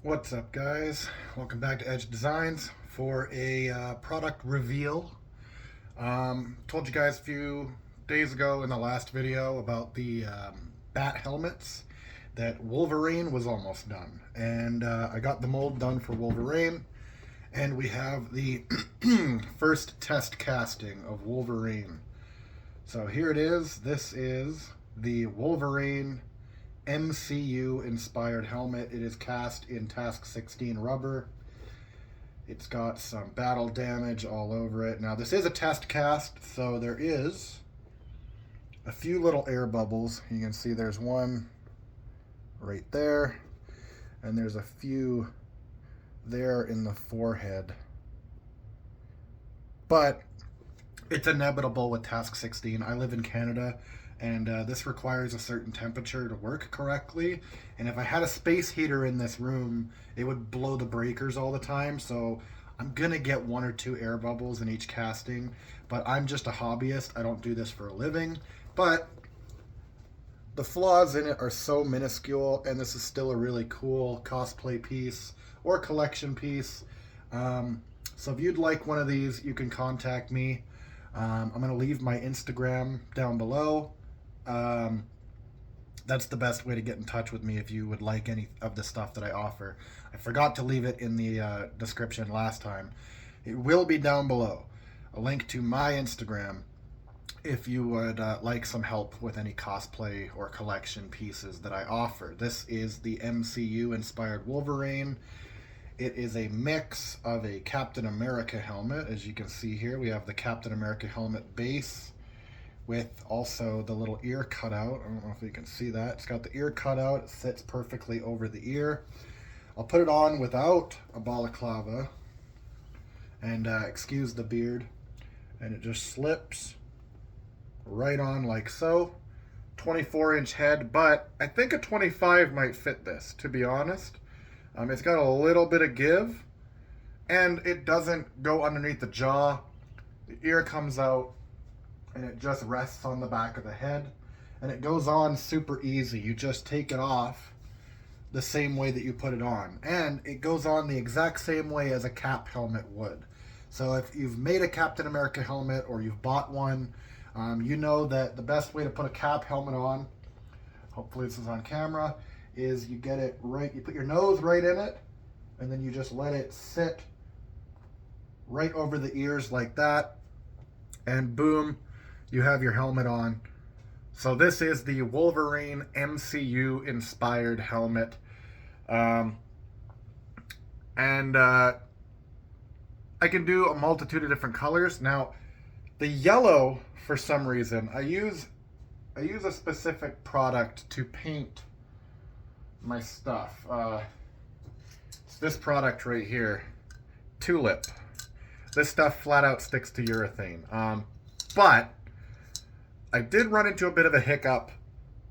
What's up, guys? Welcome back to Edge Designs for a product reveal. Told you guys a few days ago in the last video about the bat helmets that Wolverine was almost done. And I got the mold done for Wolverine, and we have the first test casting of Wolverine. So here it is. This is the Wolverine MCU inspired helmet. It is cast in Task 16 rubber. It's got some battle damage all over it. Now this is a test cast, so there is a few little air bubbles. You can see there's one right there, and there's a few there in the forehead. But it's inevitable with Task 16. I live in Canada, and this requires a certain temperature to work correctly. And if I had a space heater in this room, it would blow the breakers all the time. So I'm gonna get one or two air bubbles in each casting, but I'm just a hobbyist. I don't do this for a living. But the flaws in it are so minuscule, and this is still a really cool cosplay piece or collection piece. So if you'd like one of these, you can contact me. I'm going to leave my Instagram down below. That's the best way to get in touch with me if you would like any of the stuff that I offer. I forgot to leave it in the description last time. It will be down below. A link to my Instagram if you would like some help with any cosplay or collection pieces that I offer. This is the MCU inspired Wolverine. It is a mix of a Captain America helmet. As you can see here, we have the Captain America helmet base with also the little ear cutout. I don't know if you can see that. It's got the ear cutout. It sits perfectly over the ear. I'll put it on without a balaclava. And excuse the beard. And it just slips right on like so. 24-inch head, but I think a 25 might fit this, to be honest. It's got a little bit of give, and it doesn't go underneath the jaw. The ear comes out, and it just rests on the back of the head, and it goes on super easy. You just take it off the same way that you put it on, and it goes on the exact same way as a cap helmet would. So if you've made a Captain America helmet or you've bought one, you know that the best way to put a cap helmet on, hopefully this is on camera, is you get it right, you put your nose right in it, and then you just let it sit right over the ears like that, and boom, you have your helmet on. So this is the Wolverine MCU inspired helmet. And I can do a multitude of different colors. Now, the yellow, for some reason, I use a specific product to paint my stuff. It's this product right here, Tulip. This stuff flat out sticks to urethane. But I did run into a bit of a hiccup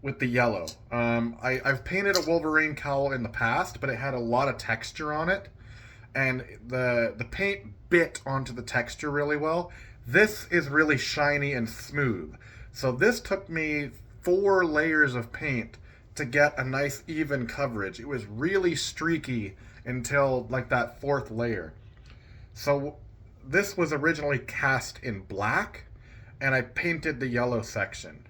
with the yellow. I've painted a Wolverine cowl in the past, but it had a lot of texture on it, and the paint bit onto the texture really well. This is really shiny and smooth. So this took me 4 layers of paint to get a nice even coverage. It was really streaky until like that 4th layer. So this was originally cast in black, and I painted the yellow section.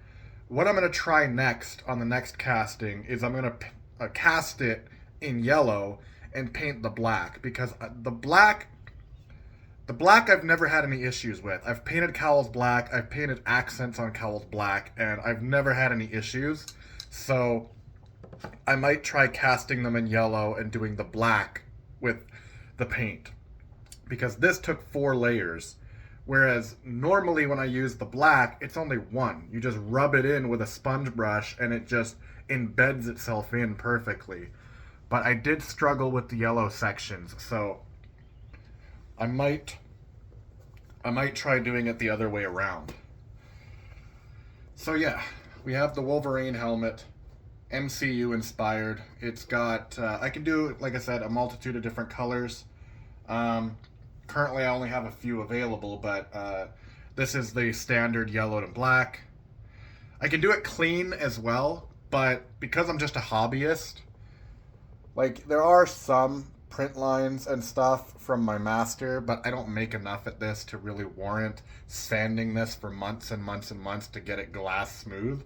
What I'm going to try next on the next casting is I'm going to cast it in yellow and paint the black, because the black I've never had any issues with. I've painted cowls black, I've painted accents on cowls black, and I've never had any issues. So I might try casting them in yellow and doing the black with the paint, because this took 4 layers, whereas normally when I use the black, it's only 1. You just rub it in with a sponge brush and it just embeds itself in perfectly. But I did struggle with the yellow sections, so I might try doing it the other way around. So yeah, we have the Wolverine helmet, MCU inspired. It's got, I can do, like I said, a multitude of different colors. Currently I only have a few available, but this is the standard yellow and black. I can do it clean as well, but because I'm just a hobbyist, Like, there are some print lines and stuff from my master, but I don't make enough at this to really warrant sanding this for months and months and months to get it glass smooth.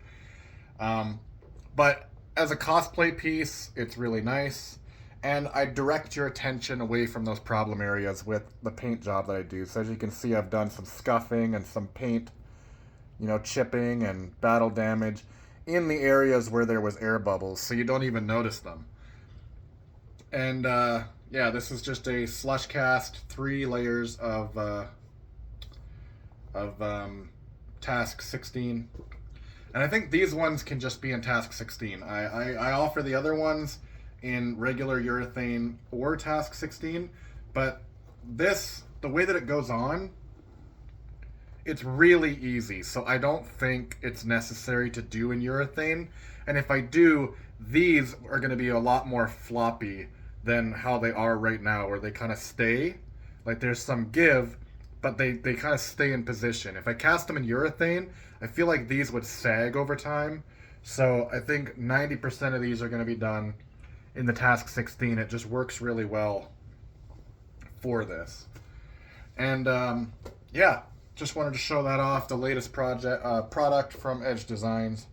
Um, but as a cosplay piece, it's really nice. And I direct your attention away from those problem areas with the paint job that I do. So as you can see, I've done some scuffing and some paint, chipping and battle damage in the areas where there was air bubbles, so you don't even notice them. And yeah, this is just a slush cast, 3 layers of task 16. And I think these ones can just be in task 16. I offer the other ones in regular urethane or task 16, but this, the way that it goes on, it's really easy, so I don't think it's necessary to do in urethane. And if I do, these are going to be a lot more floppy than how they are right now, where they kind of stay. Like, there's some give, but they kind of stay in position. If I cast them in urethane, I feel like these would sag over time. So I think 90% of these are going to be done in the task 16. It just works really well for this. And yeah, just wanted to show that off. The latest product from Edge Designs,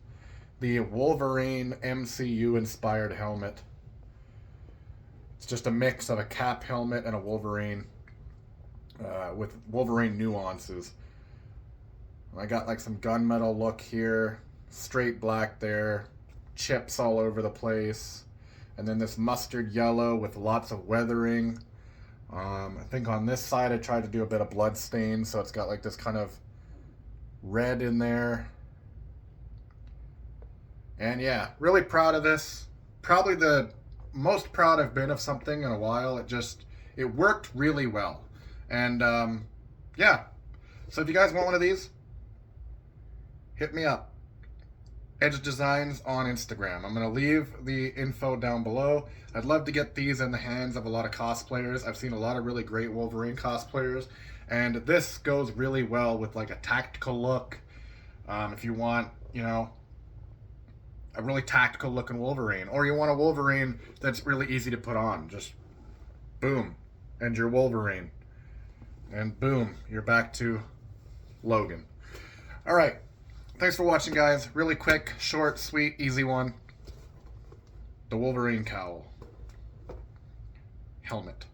the Wolverine MCU inspired helmet. It's just a mix of a Cap helmet and a Wolverine with Wolverine nuances. I got like some gunmetal look here, straight black there, chips all over the place, and then this mustard yellow with lots of weathering. I think on this side I tried to do a bit of blood stain, so it's got like this kind of red in there. And yeah, really proud of this. Probably the most proud I've been of something in a while. It worked really well. And yeah, so if you guys want one of these, hit me up. Edge Designs on Instagram. I'm going to leave the info down below. I'd love to get these in the hands of a lot of cosplayers. I've seen a lot of really great Wolverine cosplayers, and this goes really well with like a tactical look. If you want, a really tactical looking Wolverine, or you want a Wolverine that's really easy to put on, just boom, and you're Wolverine. And boom, you're back to Logan. All right. Thanks for watching, guys. Really quick, short, sweet, easy one. The Wolverine Cowl helmet.